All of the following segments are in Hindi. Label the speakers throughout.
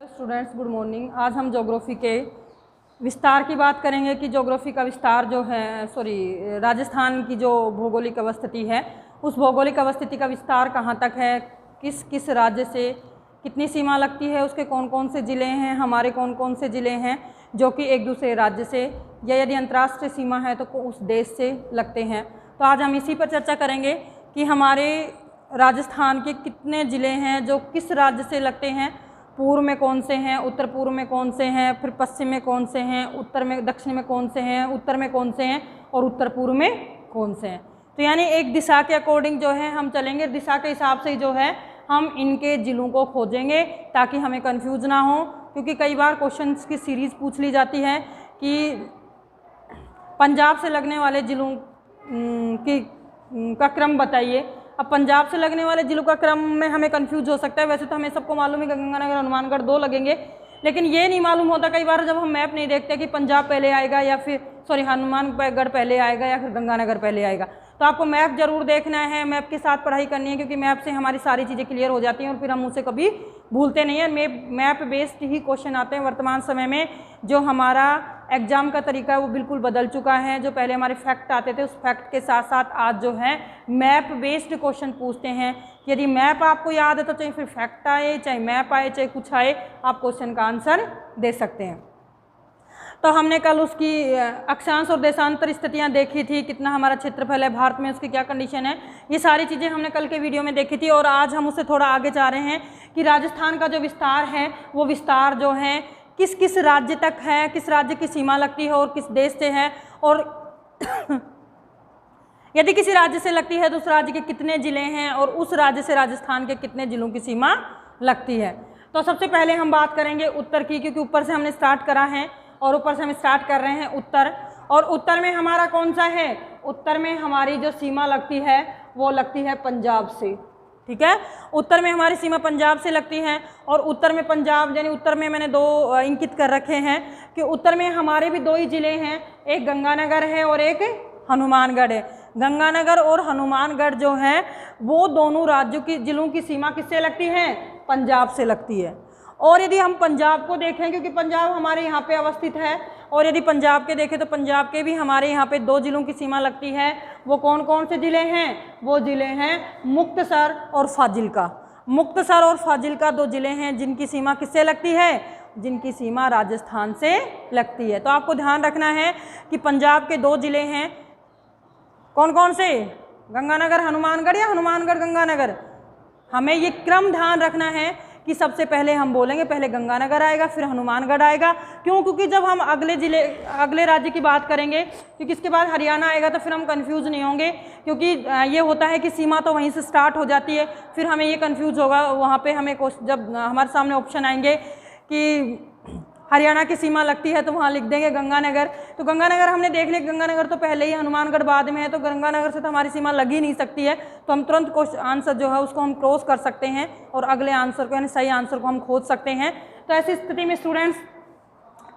Speaker 1: Students good morning. आज हम ज्योग्राफी के विस्तार की बात करेंगे कि ज्योग्राफी का विस्तार जो है राजस्थान की जो भौगोलिक अवस्थिति है उस भौगोलिक अवस्थिति का विस्तार कहाँ तक है, किस किस राज्य से कितनी सीमा लगती है, उसके कौन कौन से ज़िले हैं, हमारे कौन कौन से ज़िले हैं जो कि एक दूसरे राज्य से या यदि अंतर्राष्ट्रीय सीमा है तो उस देश से लगते हैं। तो आज हम इसी पर चर्चा करेंगे कि हमारे राजस्थान के कितने ज़िले हैं जो किस राज्य से लगते हैं, पूर्व में कौन से हैं, उत्तर पूर्व में कौन से हैं, फिर पश्चिम में कौन से हैं, उत्तर में दक्षिण में कौन से हैं, उत्तर में कौन से हैं और उत्तर पूर्व में कौन से हैं। तो यानी एक दिशा के अकॉर्डिंग जो है हम चलेंगे, दिशा के हिसाब से जो है हम इनके ज़िलों को खोजेंगे ताकि हमें कंफ्यूज ना हो, क्योंकि कई बार क्वेश्चंस की सीरीज़ पूछ ली जाती है कि पंजाब से लगने वाले ज़िलों का क्रम बताइए। अब पंजाब से लगने वाले ज़िलों का क्रम में हमें कंफ्यूज हो सकता है। वैसे तो हमें सबको मालूम है गंगानगर हनुमानगढ़ दो लगेंगे, लेकिन ये नहीं मालूम होता कई बार जब हम मैप नहीं देखते कि पंजाब पहले आएगा या फिर हनुमानगढ़ पहले आएगा या फिर गंगानगर पहले आएगा। तो आपको मैप जरूर देखना है, मैप के साथ पढ़ाई करनी है, क्योंकि मैप से हमारी सारी चीज़ें क्लियर हो जाती हैं और फिर हम उसे कभी भूलते नहीं हैं। मैप बेस्ड ही क्वेश्चन आते हैं। वर्तमान समय में जो हमारा एग्जाम का तरीका है वो बिल्कुल बदल चुका है। जो पहले हमारे फैक्ट आते थे उस फैक्ट के साथ साथ आज जो है मैप बेस्ड क्वेश्चन पूछते हैं। यदि मैप आपको याद है तो चाहे फिर फैक्ट आए, चाहे मैप आए, चाहे कुछ आए, आप क्वेश्चन का आंसर दे सकते हैं। तो हमने कल उसकी अक्षांश और देशांतर स्थितियाँ देखी थी, कितना हमारा क्षेत्रफल है भारत में, उसकी क्या कंडीशन है, ये सारी चीज़ें हमने कल के वीडियो में देखी थी। और आज हम उससे थोड़ा आगे जा रहे हैं कि राजस्थान का जो विस्तार है वो विस्तार जो है किस किस राज्य तक है, किस राज्य की सीमा लगती है और किस देश से है, और यदि किसी राज्य से लगती है तो उस राज्य के कितने ज़िले हैं और उस राज्य से राजस्थान के कितने ज़िलों की सीमा लगती है। तो सबसे पहले हम बात करेंगे उत्तर की, क्योंकि ऊपर से हमने स्टार्ट करा है और ऊपर से हम स्टार्ट कर रहे हैं उत्तर। और उत्तर में हमारा कौन सा है, उत्तर में हमारी जो सीमा लगती है वो लगती है पंजाब से। ठीक है, उत्तर में हमारी सीमा पंजाब से लगती है। और उत्तर में पंजाब यानी उत्तर में मैंने दो इंकित कर रखे हैं कि उत्तर में हमारे भी दो ही ज़िले हैं, एक गंगानगर है और एक हनुमानगढ़ है। गंगानगर और हनुमानगढ़ जो है वो दोनों राज्यों की ज़िलों की सीमा किससे लगती है, पंजाब से लगती है। और यदि हम पंजाब को देखें, क्योंकि पंजाब हमारे यहाँ पे अवस्थित है, और यदि पंजाब के देखें तो पंजाब के भी हमारे यहाँ पे दो ज़िलों की सीमा लगती है। वो कौन कौन से ज़िले हैं, वो ज़िले हैं मुक्तसर और फाजिल्का। मुक्तसर और फाजिल्का दो ज़िले हैं जिनकी सीमा किससे लगती है, जिनकी सीमा राजस्थान से लगती है। तो आपको ध्यान रखना है कि पंजाब के दो ज़िले हैं, कौन कौन से, गंगानगर हनुमानगढ़ या हनुमानगढ़ गंगानगर। हमें ये क्रम ध्यान रखना है कि सबसे पहले हम बोलेंगे पहले गंगानगर आएगा फिर हनुमानगढ़ आएगा। क्यों, क्योंकि जब हम अगले राज्य की बात करेंगे, क्योंकि इसके बाद हरियाणा आएगा तो फिर हम कंफ्यूज नहीं होंगे, क्योंकि ये होता है कि सीमा तो वहीं से स्टार्ट हो जाती है, फिर हमें ये कंफ्यूज होगा वहाँ पे हमें जब हमारे सामने ऑप्शन आएंगे कि हरियाणा की सीमा लगती है तो वहाँ लिख देंगे गंगानगर। तो गंगानगर हमने देख लिया, गंगानगर तो पहले ही, हनुमानगढ़ बाद में है, तो गंगानगर से तो हमारी सीमा लग ही नहीं सकती है। तो हम तुरंत आंसर जो है उसको हम क्रॉस कर सकते हैं और अगले आंसर को यानी सही आंसर को हम खोज सकते हैं। तो ऐसी स्थिति में स्टूडेंट्स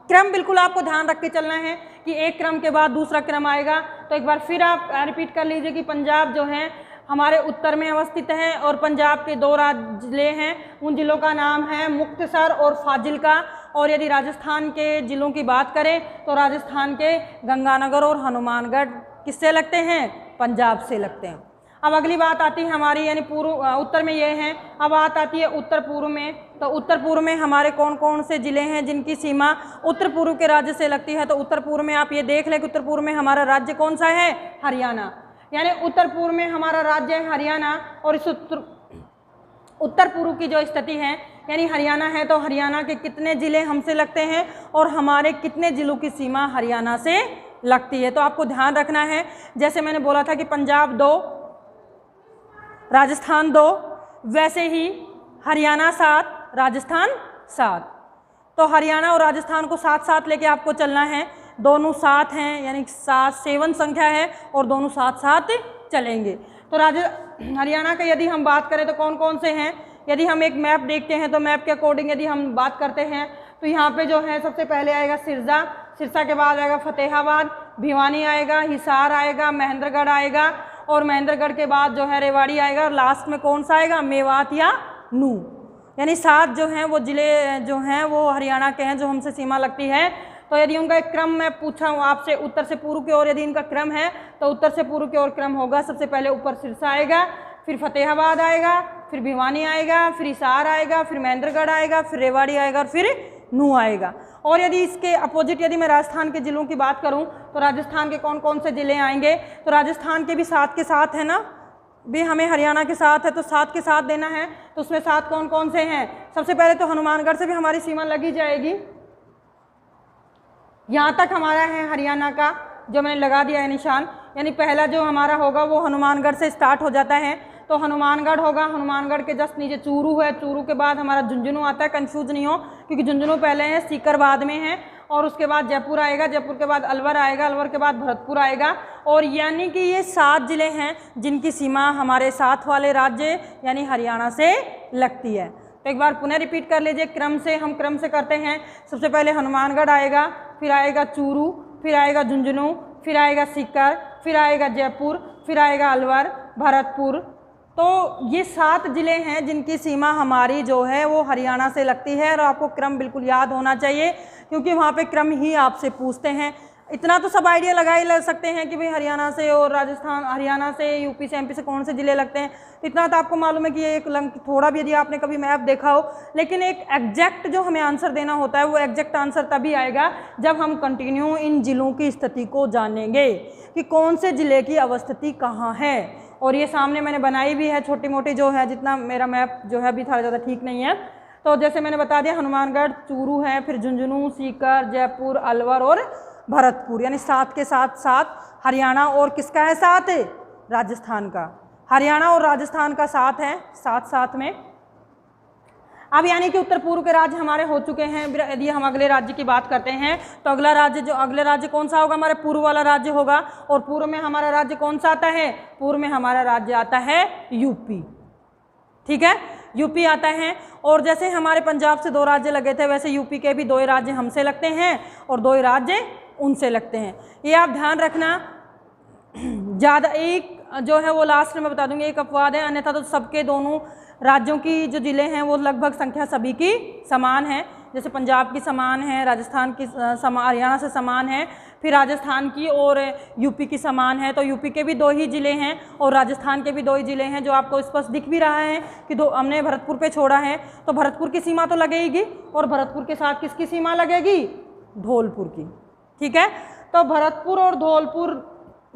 Speaker 1: क्रम बिल्कुल आपको ध्यान रख के चलना है कि एक क्रम के बाद दूसरा क्रम आएगा। तो एक बार फिर आप रिपीट कर लीजिए कि पंजाब जो है हमारे उत्तर में अवस्थित है और पंजाब के दो ज़िले हैं, उन ज़िलों का नाम है मुक्तसर और फाजिल्का। और यदि राजस्थान के ज़िलों की बात करें तो राजस्थान के गंगानगर और हनुमानगढ़ किससे लगते हैं, पंजाब से लगते हैं। अब अगली बात आती है हमारी यानी उत्तर में ये हैं, अब बात आती है उत्तर पूर्व में। तो उत्तर पूर्व में हमारे कौन कौन से ज़िले हैं जिनकी सीमा उत्तर पूर्व के राज्य से लगती है। तो उत्तर पूर्व में आप ये देख लें कि उत्तर पूर्व में हमारा राज्य कौन सा है, हरियाणा। यानी उत्तर पूर्व में हमारा राज्य है हरियाणा। और इस उत्तर पूर्व की जो स्थिति है यानी हरियाणा है, तो हरियाणा के कितने ज़िले हमसे लगते हैं और हमारे कितने ज़िलों की सीमा हरियाणा से लगती है। तो आपको ध्यान रखना है, जैसे मैंने बोला था कि पंजाब 2, राजस्थान 2, वैसे ही हरियाणा 7, राजस्थान 7। तो हरियाणा और राजस्थान को साथ साथ लेके आपको चलना है, दोनों साथ हैं यानी 7 संख्या है और दोनों साथ साथ चलेंगे। तो हरियाणा का यदि हम बात करें तो कौन कौन से हैं, यदि हम एक मैप देखते हैं तो मैप के अकॉर्डिंग यदि हम बात करते हैं तो यहाँ पे जो है सबसे पहले आएगा सिरसा, सिरसा के बाद आएगा फतेहाबाद, भिवानी आएगा, हिसार आएगा, महेंद्रगढ़ आएगा, और महेंद्रगढ़ के बाद जो है रेवाड़ी आएगा, और लास्ट में कौन सा आएगा, मेवात या नूह। यानी 7 जो हैं वो ज़िले जो हैं वो हरियाणा के हैं जो हमसे सीमा लगती है। तो यदि उनका एक क्रम मैं पूछा हूँ आपसे उत्तर से पूर्व की ओर, यदि इनका क्रम है तो उत्तर से पूर्व की ओर क्रम होगा, सबसे पहले ऊपर सिरसा आएगा, फिर फतेहाबाद आएगा, फिर भिवानी आएगा, फिर हिसार आएगा, फिर महेंद्रगढ़ आएगा, फिर रेवाड़ी आएगा और फिर नूह आएगा। और यदि इसके अपोजिट यदि मैं राजस्थान के ज़िलों की बात करूं तो राजस्थान के कौन कौन से ज़िले आएंगे, तो राजस्थान के भी 7 के 7 है ना, भी हमें हरियाणा के साथ है तो 7 के 7 देना है। तो उसमें 7 कौन कौन से हैं, सबसे पहले तो हनुमानगढ़ से भी हमारी सीमा लगी जाएगी, यहाँ तक हमारा है हरियाणा का जो मैंने लगा दिया है निशान, यानी पहला जो हमारा होगा वो हनुमानगढ़ से स्टार्ट हो जाता है। तो हनुमानगढ़ होगा, हनुमानगढ़ के जस्ट नीचे चूरू है, चूरू के बाद हमारा झुंझुनू आता है, कंफ्यूज नहीं हो क्योंकि झुंझुनू पहले है, सीकर बाद में है, और उसके बाद जयपुर आएगा, जयपुर के बाद अलवर आएगा, अलवर के बाद भरतपुर आएगा। और यानी कि ये 7 ज़िले हैं जिनकी सीमा हमारे साथ वाले राज्य यानी हरियाणा से लगती है। तो एक बार पुनः रिपीट कर लीजिए, क्रम से करते हैं। सबसे पहले हनुमानगढ़ आएगा, फिर आएगा चूरू, फिर आएगा झुंझुनू, फिर आएगा सीकर, फिर आएगा जयपुर, फिर आएगा अलवर, भरतपुर। तो ये 7 ज़िले हैं जिनकी सीमा हमारी जो है वो हरियाणा से लगती है। और आपको क्रम बिल्कुल याद होना चाहिए क्योंकि वहाँ पे क्रम ही आपसे पूछते हैं। इतना तो सब आइडिया लगा ही लग सकते हैं कि भाई हरियाणा से और राजस्थान, हरियाणा से, यूपी से, एमपी से कौन से ज़िले लगते हैं। इतना तो आपको मालूम है कि ये एक थोड़ा भी यदि आपने कभी मैप देखा हो, लेकिन एक एग्जैक्ट जो हमें आंसर देना होता है वो एग्जैक्ट आंसर तभी आएगा जब हम कंटिन्यू इन ज़िलों की स्थिति को जानेंगे कि कौन से ज़िले की अवस्थिति कहाँ है। और ये सामने मैंने बनाई भी है छोटी मोटी जो है, जितना मेरा मैप जो है अभी था ज़्यादा ठीक नहीं है। तो जैसे मैंने बता दिया हनुमानगढ़, चूरू है, फिर झुंझुनू, सीकर, जयपुर, अलवर और भरतपुर, यानी 7 के 7 हरियाणा और किसका है 7, राजस्थान का। हरियाणा और राजस्थान का 7 है, 7 में। अब यानी कि उत्तर पूर्व के राज्य हमारे हो चुके हैं। यदि हम अगले राज्य की बात करते हैं तो अगला राज्य कौन सा होगा, हमारे पूर्व वाला राज्य होगा। और पूर्व में हमारा राज्य कौन सा आता है, पूर्व में हमारा राज्य आता है यूपी। ठीक है, यूपी आता है। और जैसे हमारे पंजाब से 2 राज्य लगे थे वैसे यूपी के भी 2 राज्य हमसे लगते हैं और 2 राज्य उनसे लगते हैं। ये आप ध्यान रखना। ज़्यादा एक जो है वो लास्ट में बता दूंगी, एक अपवाद है, अन्यथा तो सबके दोनों राज्यों की जो ज़िले हैं वो लगभग संख्या सभी की समान है। जैसे पंजाब की समान है, राजस्थान की हरियाणा से समान है, फिर राजस्थान की और यूपी की समान है। तो यूपी के भी 2 ही ज़िले हैं और राजस्थान के भी 2 ही ज़िले हैं, जो आपको स्पष्ट दिख भी रहा है कि हमने भरतपुर पे छोड़ा है। तो भरतपुर की सीमा तो लगेगी और भरतपुर के साथ किसकी सीमा लगेगी, धौलपुर की। ठीक है, तो भरतपुर और धौलपुर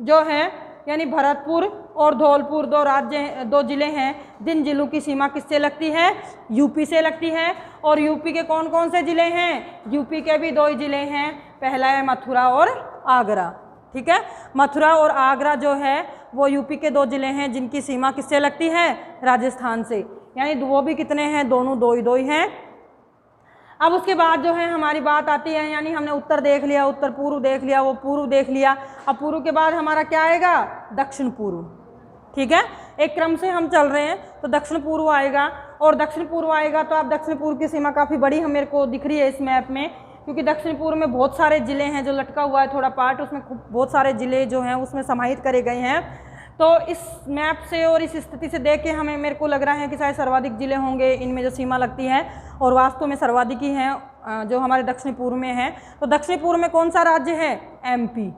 Speaker 1: जो है, यानी भरतपुर और धौलपुर 2 ज़िले हैं जिन ज़िलों की सीमा किससे लगती है, यूपी से लगती है। और यूपी के कौन कौन से ज़िले हैं, यूपी के भी 2 ही ज़िले हैं, पहला है मथुरा और आगरा। ठीक है, मथुरा और आगरा जो है वो यूपी के 2 ज़िले हैं जिनकी सीमा किससे लगती है, राजस्थान से। यानी वो भी कितने हैं, दोनों 2 ही हैं। अब उसके बाद जो है हमारी बात आती है, यानी हमने उत्तर देख लिया, उत्तर पूर्व देख लिया, वो पूर्व देख लिया। अब पूर्व के बाद हमारा क्या आएगा, दक्षिण पूर्व। ठीक है, एक क्रम से हम चल रहे हैं तो दक्षिण पूर्व आएगा। और दक्षिण पूर्व आएगा तो आप दक्षिण पूर्व की सीमा काफ़ी बड़ी हम मेरे को दिख रही है इस मैप में, क्योंकि दक्षिण पूर्व में बहुत सारे ज़िले हैं, जो लटका हुआ है थोड़ा पार्ट, उसमें बहुत सारे ज़िले जो हैं उसमें समाहित करे गए हैं। तो इस मैप से और इस स्थिति से देख के हमें मेरे को लग रहा है कि शायद सर्वाधिक ज़िले होंगे इनमें जो सीमा लगती है, और वास्तव में सर्वाधिक ही हैं जो हमारे दक्षिण पूर्व में हैं। तो दक्षिण पूर्व में कौन सा राज्य है, एमपी,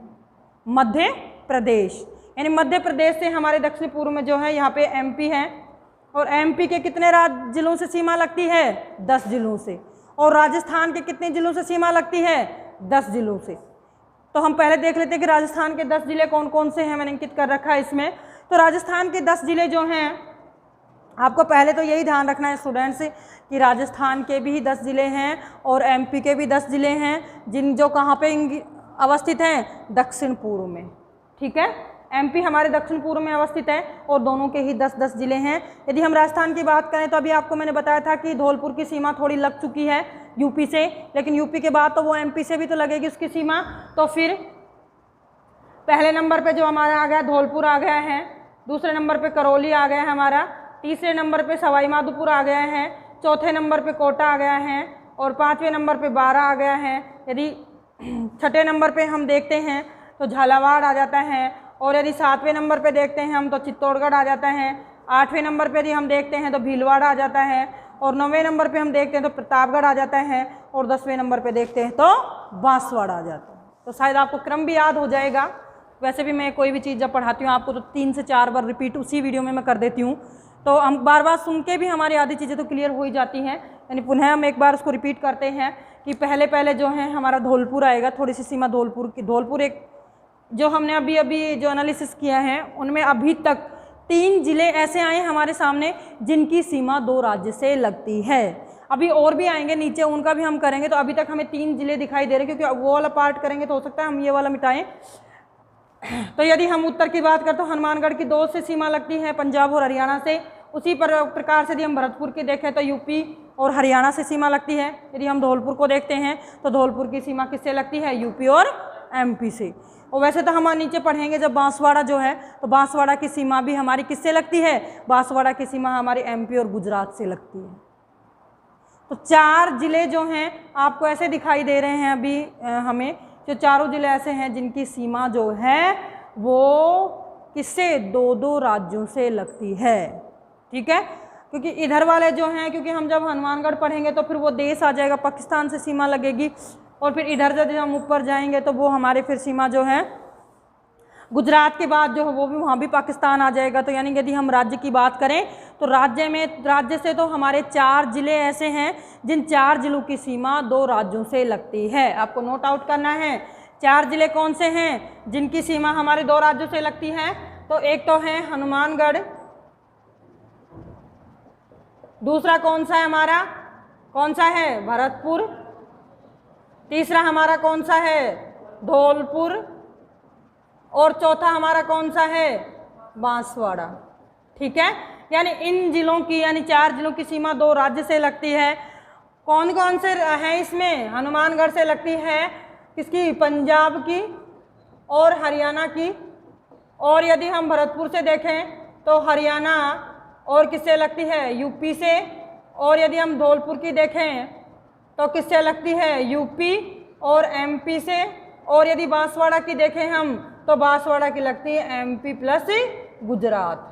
Speaker 1: मध्य प्रदेश। यानी मध्य प्रदेश से हमारे दक्षिण पूर्व में जो है यहाँ पे एमपी है। और एमपी के कितने जिलों से सीमा लगती है, 10 जिलों से। और राजस्थान के कितने जिलों से सीमा लगती है, 10 जिलों से। तो हम पहले देख लेते हैं कि राजस्थान के 10 जिले कौन कौन से हैं, मैंने अंकित कर रखा है इसमें। तो राजस्थान के 10 जिले जो हैं, आपको पहले तो यही ध्यान रखना है स्टूडेंट्स कि राजस्थान के भी 10 ज़िले हैं और एमपी के भी 10 ज़िले हैं, जो कहाँ पे अवस्थित हैं, दक्षिण पूर्व में। ठीक है, एमपी हमारे दक्षिण पूर्व में अवस्थित है और दोनों के ही 10-10 ज़िले हैं। यदि हम राजस्थान की बात करें तो अभी आपको मैंने बताया था कि धौलपुर की सीमा थोड़ी लग चुकी है यूपी से, लेकिन यूपी के बाद तो वो एमपी से भी तो लगेगी उसकी सीमा। तो फिर पहले नंबर पे जो हमारा आ गया धौलपुर आ गया है, दूसरे नंबर पे करौली आ गया है हमारा, तीसरे नंबर पे सवाई माधोपुर आ गया है, चौथे नंबर पे कोटा आ गया है और 5वें नंबर पे बारां आ गया है। यदि 6ठे नंबर पे हम देखते हैं तो झालावाड़ आ जाता है, और यदि 7वें नंबर पे देखते हैं हम तो चित्तौड़गढ़ आ जाता है। 8वें नंबर पे यदि हम देखते हैं तो भीलवाड़ा आ जाता है, और 9वें नंबर पे हम देखते हैं तो प्रतापगढ़ आ जाता है, और 10वें नंबर पे देखते हैं तो बांसवाड़ा आ जाता है। तो शायद आपको क्रम भी याद हो जाएगा। वैसे भी मैं कोई भी चीज़ जब पढ़ाती हूँ आपको तो 3 से 4 बार रिपीट उसी वीडियो में मैं कर देती हूँ, तो हम बार बार सुन के भी हमारी आधी चीज़ें तो क्लियर हो ही जाती हैं। यानी पुनः हम एक बार उसको रिपीट करते हैं कि पहले जो है हमारा धौलपुर आएगा, थोड़ी सी सीमा धौलपुर की। धौलपुर एक जो हमने अभी जो एनालिसिस किया है उनमें अभी तक 3 जिले ऐसे आए हमारे सामने जिनकी सीमा 2 राज्य से लगती है। अभी और भी आएंगे नीचे, उनका भी हम करेंगे। तो अभी तक हमें 3 जिले दिखाई दे रहे हैं, क्योंकि वो वाला पार्ट करेंगे तो हो सकता है हम ये वाला मिटाएं। तो यदि हम उत्तर की बात करें तो हनुमानगढ़ की 2 से सीमा लगती है, पंजाब और हरियाणा से। उसी प्रकार से यदि हम भरतपुर की देखें तो यूपी और हरियाणा से सीमा लगती है। यदि हम धौलपुर को देखते हैं तो धौलपुर की सीमा किससे लगती है? यूपी और एमपी से। और वैसे तो हम नीचे पढ़ेंगे जब बांसवाड़ा जो है, तो बांसवाड़ा की सीमा भी हमारी किससे लगती है? बांसवाड़ा की सीमा हमारी एमपी और गुजरात से लगती है। तो 4 जिले जो हैं आपको ऐसे दिखाई दे रहे हैं अभी हमें, जो चारों जिले ऐसे हैं जिनकी सीमा जो है वो किससे? 2-2 राज्यों से लगती है। ठीक है, क्योंकि इधर वाले जो हैं, क्योंकि हम जब हनुमानगढ़ पढ़ेंगे तो फिर वो देश आ जाएगा, पाकिस्तान से सीमा लगेगी। और फिर इधर जब हम ऊपर जाएंगे तो वो हमारे फिर सीमा जो है गुजरात के बाद जो है वो भी वहाँ भी पाकिस्तान आ जाएगा। तो यानी यदि हम राज्य की बात करें तो राज्य से तो हमारे 4 जिले ऐसे हैं जिन 4 जिलों की सीमा 2 राज्यों से लगती है। आपको नोट आउट करना है 4 जिले कौन से हैं जिनकी सीमा हमारे 2 राज्यों से लगती है। तो एक तो है हनुमानगढ़, दूसरा कौन सा है हमारा? कौन सा है? भरतपुर। तीसरा हमारा कौन सा है? धौलपुर। और चौथा हमारा कौन सा है? बांसवाड़ा। ठीक है, यानी इन जिलों की, यानी 4 जिलों की सीमा 2 राज्य से लगती है। कौन कौन से हैं इसमें? हनुमानगढ़ से लगती है किसकी? पंजाब की और हरियाणा की। और यदि हम भरतपुर से देखें तो हरियाणा और किससे लगती है? यूपी से। और यदि हम धौलपुर की देखें तो किससे लगती है? यूपी और एमपी से। और यदि बांसवाड़ा की देखें हम तो बांसवाड़ा की लगती है एमपी प्लस गुजरात।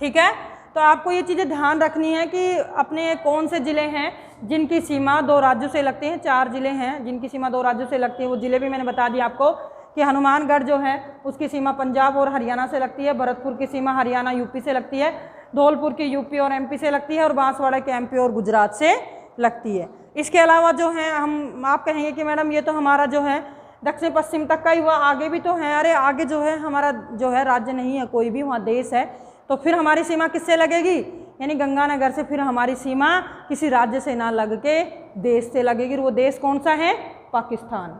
Speaker 1: ठीक है, तो आपको ये चीज़ें ध्यान रखनी है कि अपने कौन से ज़िले हैं जिनकी सीमा 2 राज्यों से लगती हैं। 4 ज़िले हैं जिनकी सीमा 2 राज्यों से लगती है। वो ज़िले भी मैंने बता दिया आपको कि हनुमानगढ़ जो है उसकी सीमा पंजाब और हरियाणा से लगती है, भरतपुर की सीमा हरियाणा यूपी से लगती है, धौलपुर की यूपी और एमपी से लगती है, और बांसवाड़ा की एमपी और गुजरात से लगती है। इसके अलावा जो है आप कहेंगे कि मैडम ये तो हमारा जो है दक्षिण पश्चिम तक का ही हुआ, आगे भी तो है। अरे आगे जो है हमारा जो है राज्य नहीं है कोई भी, वहाँ देश है। तो फिर हमारी सीमा किससे लगेगी? यानी गंगानगर से फिर हमारी सीमा किसी राज्य से ना लग के देश से लगेगी। वो देश कौन सा है? पाकिस्तान।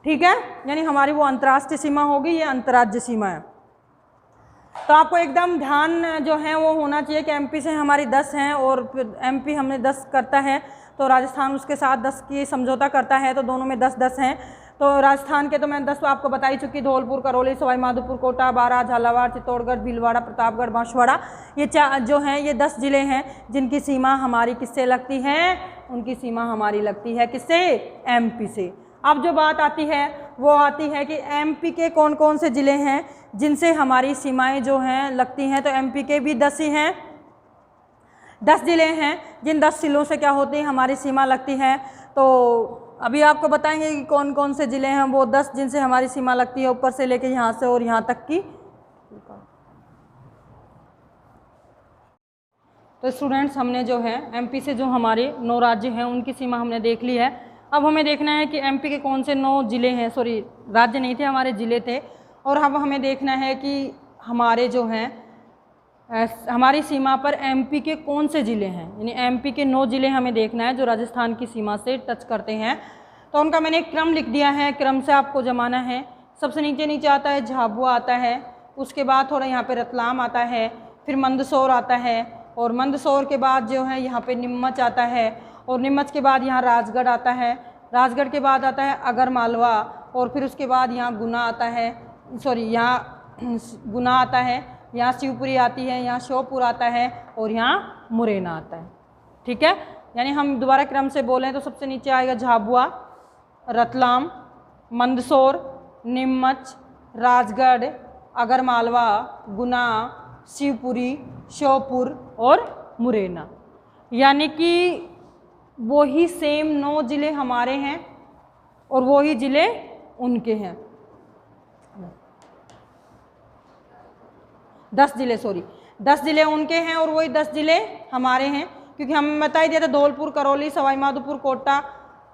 Speaker 1: ठीक है, यानी हमारी वो अंतर्राष्ट्रीय सीमा होगी, ये अंतर्राज्यीय सीमा है। तो आपको एकदम ध्यान जो है वो होना चाहिए कि एमपी से हमारी 10 हैं, और फिर एमपी हमने 10 करता है तो राजस्थान उसके साथ 10 की समझौता करता है, तो दोनों में 10-10 हैं। तो राजस्थान के तो मैं 10 आपको बता ही चुकी, धौलपुर, करौली, सवाई माधोपुर, कोटा, बारां, झालावाड़, चित्तौड़गढ़, भीलवाड़ा, प्रतापगढ़, बांसवाड़ा, ये 4 जो हैं ये 10 जिले हैं जिनकी सीमा हमारी किससे लगती है? उनकी सीमा हमारी लगती है किससे? एमपी से। अब जो बात आती है वो आती है कि एमपी के कौन कौन से ज़िले हैं जिनसे हमारी सीमाएं जो हैं लगती हैं। तो एमपी के भी 10 ही हैं, 10 ज़िले हैं जिन 10 जिलों से क्या होती है? हमारी सीमा लगती है। तो अभी आपको बताएंगे कि कौन कौन से ज़िले हैं वो 10 जिनसे हमारी सीमा लगती है, ऊपर से लेके यहाँ से और यहाँ तक की। तो स्टूडेंट्स हमने जो है एमपी से जो हमारे 9 राज्य हैं उनकी सीमा हमने देख ली है। अब हमें देखना है कि एमपी के कौन से 9 ज़िले हैं, सॉरी राज्य नहीं थे, हमारे ज़िले थे। और अब हमें देखना है कि हमारे जो हैं हमारी सीमा पर एमपी के कौन से ज़िले हैं। यानी एमपी के 9 ज़िले हमें देखना है जो राजस्थान की सीमा से टच करते हैं। तो उनका मैंने एक क्रम लिख दिया है, क्रम से आपको जमाना है। सबसे नीचे आता है झाबुआ आता है, उसके बाद थोड़ा यहाँ पे रतलाम आता है, फिर मंदसौर आता है, और मंदसौर के बाद जो है यहाँ पे नीमच आता है, और नीमच के बाद यहाँ राजगढ़ आता है, राजगढ़ के बाद आता है अगर मालवा, और फिर उसके बाद यहाँ गुना आता है, सॉरी यहाँ गुना आता है, यहाँ शिवपुरी आती है, यहाँ श्योपुर आता है, और यहाँ मुरैना आता है। ठीक है, यानी हम दोबारा क्रम से बोलें तो सबसे नीचे आएगा झाबुआ, रतलाम, मंदसौर, नीमच, राजगढ़, अगर मालवा, गुना, शिवपुरी, श्योपुर और मुरैना। यानी कि वही सेम 9 ज़िले हमारे हैं और वही ज़िले उनके हैं। 10 ज़िले उनके हैं और वही 10 ज़िले हमारे हैं, क्योंकि हमें बता ही दिया था धौलपुर, करौली, सवाई माधोपुर, कोटा,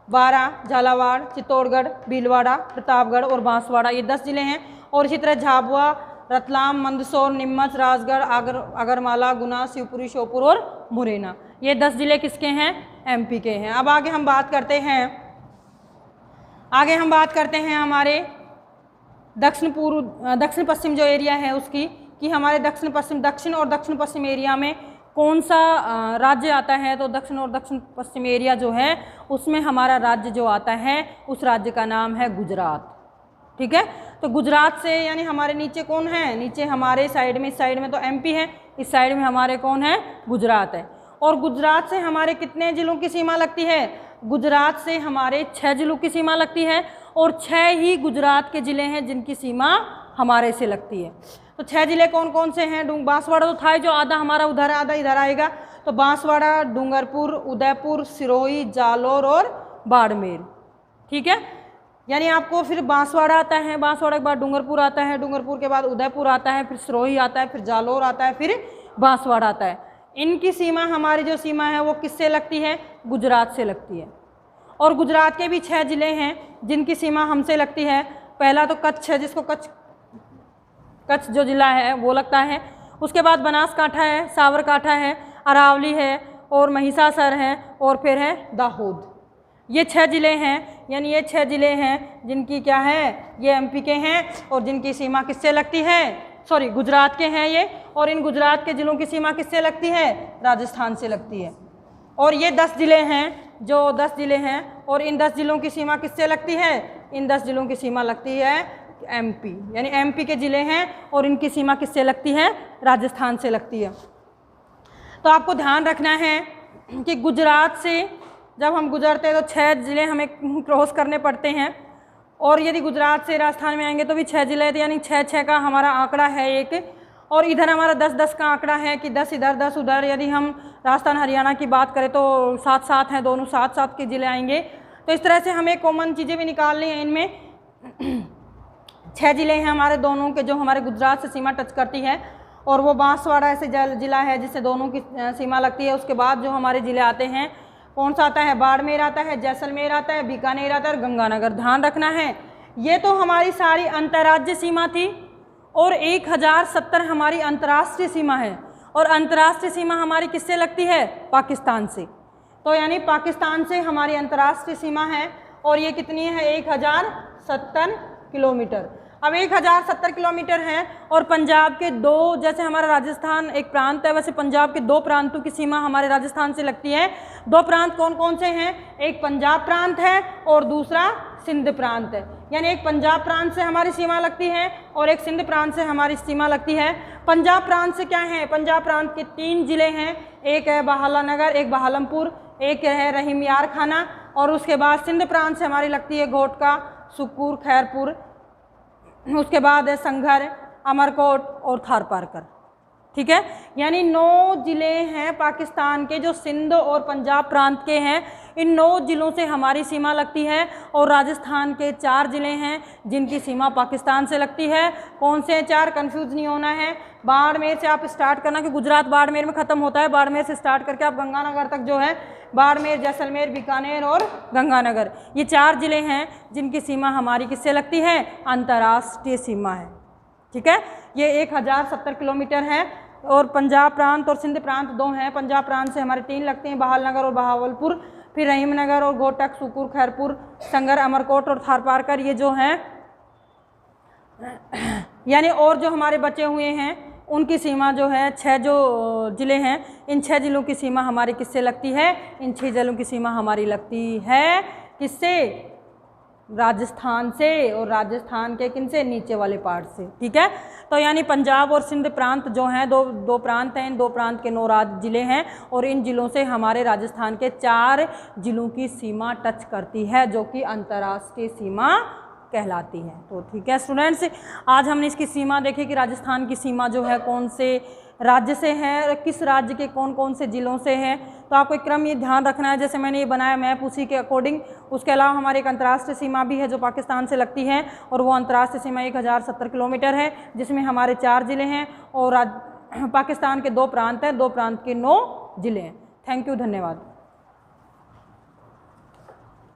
Speaker 1: बारा, झालावाड़, चित्तौड़गढ़, भीलवाड़ा, प्रतापगढ़ और बांसवाड़ा, ये 10 ज़िले हैं। और इसी तरह झाबुआ, रतलाम, मंदसौर, नीमच, राजगढ़, आगरमाला, गुना, शिवपुरी, श्योपुर और मुरैना, ये 10 ज़िले किसके हैं? एमपी के हैं। अब आगे हम बात करते हैं हमारे दक्षिण पश्चिम जो एरिया है उसकी, कि हमारे दक्षिण और दक्षिण पश्चिम एरिया में कौन सा राज्य आता है। तो दक्षिण और दक्षिण पश्चिम एरिया जो है उसमें हमारा राज्य जो आता है उस राज्य का नाम है गुजरात। ठीक है, तो गुजरात से यानी हमारे नीचे कौन है? नीचे हमारे साइड में, इस साइड में तो एमपी है, इस साइड में हमारे कौन है? गुजरात है। और गुजरात से हमारे कितने ज़िलों की सीमा लगती है? गुजरात से हमारे 6 ज़िलों की सीमा लगती है और 6 ही गुजरात के ज़िले हैं जिनकी सीमा हमारे से लगती है। तो 6 ज़िले कौन कौन से हैं? बांसवाड़ा तो था जो आधा हमारा उधर आधा इधर आएगा, तो बांसवाड़ा, डूंगरपुर, उदयपुर, सिरोही, जालौर और बाड़मेर। ठीक है, यानी आपको फिर बांसवाड़ा आता है, बांसवाड़ा के बाद डूंगरपुर आता है, डूंगरपुर के बाद उदयपुर आता है, फिर सिरोही आता है, फिर जालौर आता है, फिर बांसवाड़ा आता है। इनकी सीमा, हमारी जो सीमा है वो किससे लगती है? गुजरात से लगती है। और गुजरात के भी 6 ज़िले हैं जिनकी सीमा हमसे लगती है। पहला तो कच्छ है, जिसको कच्छ जो ज़िला है वो लगता है। उसके बाद बनासकांठा है, साबरकांठा है, अरावली है और महिसासर है और फिर है दाहोद। ये 6 ज़िले हैं, यानी ये 6 ज़िले हैं जिनकी क्या है? ये एमपी के हैं और जिनकी सीमा किससे लगती है? गुजरात के हैं ये। और इन गुजरात के ज़िलों की सीमा किससे लगती है? राजस्थान से लगती है। और ये 10 ज़िले हैं, जो 10 ज़िले हैं, और इन 10 ज़िलों की सीमा किससे लगती है? इन 10 ज़िलों की सीमा लगती है एमपी, यानी एमपी के ज़िले हैं और इनकी सीमा किससे लगती है? राजस्थान से लगती है। तो आपको ध्यान रखना है कि गुजरात से जब हम गुजरते हैं तो 6 ज़िले हमें क्रॉस करने पड़ते हैं, और यदि गुजरात से राजस्थान में आएंगे तो भी 6 ज़िले, यानी 6 का हमारा आंकड़ा है एक। और इधर हमारा 10 का आंकड़ा है कि 10 इधर 10 उधर। यदि हम राजस्थान हरियाणा की बात करें तो 7 हैं, दोनों 7 के ज़िले आएंगे। तो इस तरह से हमें कॉमन चीज़ें भी निकालनी हैं। इनमें 6 ज़िले हैं हमारे दोनों के जो हमारे गुजरात से सीमा टच करती है, और वो बांसवाड़ा ऐसे ज़िला है जिससे दोनों की सीमा लगती है। उसके बाद जो हमारे ज़िले आते हैं, कौन सा आता है? बाड़मेर आता है, जैसलमेर आता है, बीकानेर आता है और गंगानगर। ध्यान रखना है, ये तो हमारी सारी अंतर्राज्यीय सीमा थी और 1070 हमारी अंतर्राष्ट्रीय सीमा है। और अंतर्राष्ट्रीय सीमा हमारी किससे लगती है? पाकिस्तान से। तो यानी पाकिस्तान से हमारी अंतर्राष्ट्रीय सीमा है, और ये कितनी है? 1070 किलोमीटर। अब 1070 किलोमीटर है, और पंजाब के 2, जैसे हमारा राजस्थान एक प्रांत है, वैसे पंजाब के 2 प्रांतों की सीमा हमारे राजस्थान से लगती है। 2 प्रांत कौन कौन से हैं? एक पंजाब प्रांत है और दूसरा सिंध प्रांत है। यानी एक पंजाब प्रांत से हमारी सीमा लगती है और एक सिंध प्रांत से हमारी सीमा लगती है। पंजाब प्रांत से क्या है? पंजाब प्रांत के 3 ज़िले हैं, एक है बहालानगर, एक बहालमपुर, एक है रहीम यार खाना। और उसके बाद सिंध प्रांत से हमारी लगती है घोटका, सुक्कुर, खैरपुर, उसके बाद है संघर, अमरकोट और थारपारकर। ठीक है, यानी 9 ज़िले हैं पाकिस्तान के जो सिंध और पंजाब प्रांत के हैं। इन 9 ज़िलों से हमारी सीमा लगती है, और राजस्थान के 4 ज़िले हैं जिनकी सीमा पाकिस्तान से लगती है। कौन से 4? कंफ्यूज नहीं होना है। बाड़मेर से आप स्टार्ट करना कि गुजरात बाड़मेर में ख़त्म होता है। बाड़मेर से स्टार्ट करके आप गंगानगर तक जो है, बाड़मेर, जैसलमेर, बीकानेर और गंगानगर, ये 4 ज़िले हैं जिनकी सीमा हमारी किससे लगती है? अंतर्राष्ट्रीय सीमा है। ठीक है, ये 1070 किलोमीटर है। और पंजाब प्रांत और सिंध प्रांत 2 हैं। पंजाब प्रांत से हमारे 3 लगते हैं, बहालनगर और बहावलपुर, फिर रहीमनगर और घोटक, सुक्कुर, खैरपुर, संगर, अमरकोट और थारपारकर, ये जो हैं यानी और जो हमारे बचे हुए हैं उनकी सीमा जो है 6 जो ज़िले हैं, इन 6 ज़िलों की सीमा हमारी किससे लगती है? इन 6 ज़िलों की सीमा हमारी लगती है किससे? राजस्थान से। और राजस्थान के किनसे? नीचे वाले पार्ट से। ठीक है, तो यानी पंजाब और सिंध प्रांत जो हैं, दो प्रांत हैं, इन 2 प्रांत के 9 ज़िले हैं, और इन ज़िलों से हमारे राजस्थान के 4 ज़िलों की सीमा टच करती है, जो कि अंतर्राष्ट्रीय सीमा कहलाती है। तो ठीक है स्टूडेंट्स, आज हमने इसकी सीमा देखी कि राजस्थान की सीमा जो है कौन से राज्य से है, किस राज्य के कौन कौन से ज़िलों से है। तो आपको एक क्रम ये ध्यान रखना है, जैसे मैंने ये बनाया मैप उसी के अकॉर्डिंग। उसके अलावा हमारी एक अंतर्राष्ट्रीय सीमा भी है जो पाकिस्तान से लगती है, और वो अंतर्राष्ट्रीय सीमा 1070 किलोमीटर है, जिसमें हमारे 4 ज़िले हैं और पाकिस्तान के 2 प्रांत हैं, 2 प्रांत के 9 ज़िले हैं। थैंक यू, धन्यवाद।